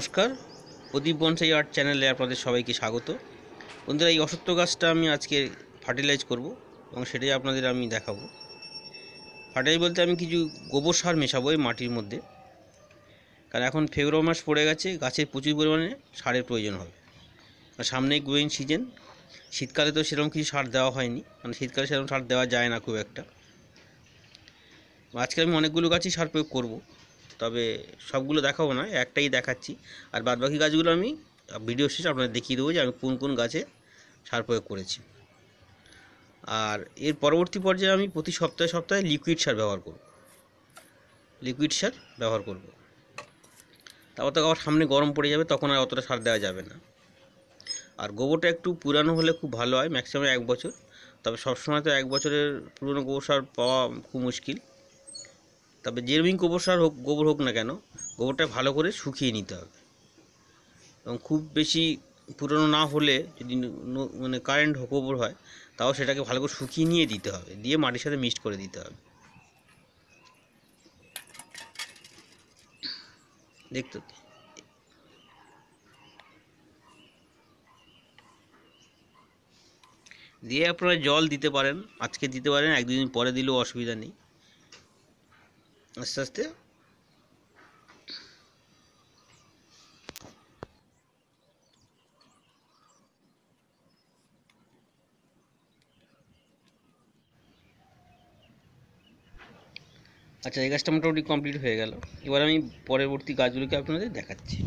নমস্কার, প্রদীপ bonsai art চ্যানেলে আপনাদের সবাইকে স্বাগত। বন্ধুরা, এই অশ্বত্থ গাছটা আমি আজকে ফার্টিলাইজ করব এবং সেটাই আপনাদের আমি দেখাবো। ফার্টিলাইজ বলতে আমি কিছু গোবর সার মেশাবো এই মাটির মধ্যে, কারণ এখন ফেব্রুয়ারি মাস পড়ে গেছে, গাছের প্রচুর পরিমাণে সারের প্রয়োজন হবে। আর সামনেই গ্রোয়িং সিজন, শীতকালে তো সেরকম কিছু সার দেওয়া হয়নি, মানে শীতকালে সেরকম সার দেওয়া যায় না খুব একটা। আজকে আমি অনেকগুলো গাছই সার প্রয়োগ করব, তবে সবগুলো দেখাবো না, একটাই দেখাচ্ছি। আর বাদবাকি গাছগুলো আমি ভিডিও শেষে আপনাদের দেখিয়ে দেবো যে আমি কোন কোন গাছে সার প্রয়োগ করেছি। আর এর পরবর্তী পর্যায়ে আমি প্রতি সপ্তাহে সপ্তাহে লিকুইড সার ব্যবহার করব। তারপর তো আবার সামনে গরম পড়ে যাবে, তখন আর অতটা সার দেওয়া যাবে না। আর গোবরটা একটু পুরানো হলে খুব ভালো হয়, ম্যাক্সিমাম 1 বছর। তবে সবসময় তো 1 বছরের পুরনো গোবর সার পাওয়া খুব মুশকিল। তবে যেরকম গোবর হোক না কেন, গোবরটা ভালো করে শুকিয়ে নিতে হবে। এবং খুব বেশি পুরনো না হলে, যদি মানে কারেন্ট গোবর হয়, তাও সেটাকে ভালো করে শুকিয়ে নিয়ে দিতে হবে, দিয়ে মাটির সাথে মিক্সড করে দিতে হবে। দেখতে দিয়ে আপনারা জল দিতে পারেন, আজকে দিতে পারেন, 1-2 দিন পরে দিলেও অসুবিধা নেই। আস্তে আস্তে আচ্ছা, এই গাছটা মোটামুটি কমপ্লিট হয়ে গেল। এবার আমি পরবর্তী গাছগুলোকে আপনাদের দেখাচ্ছি।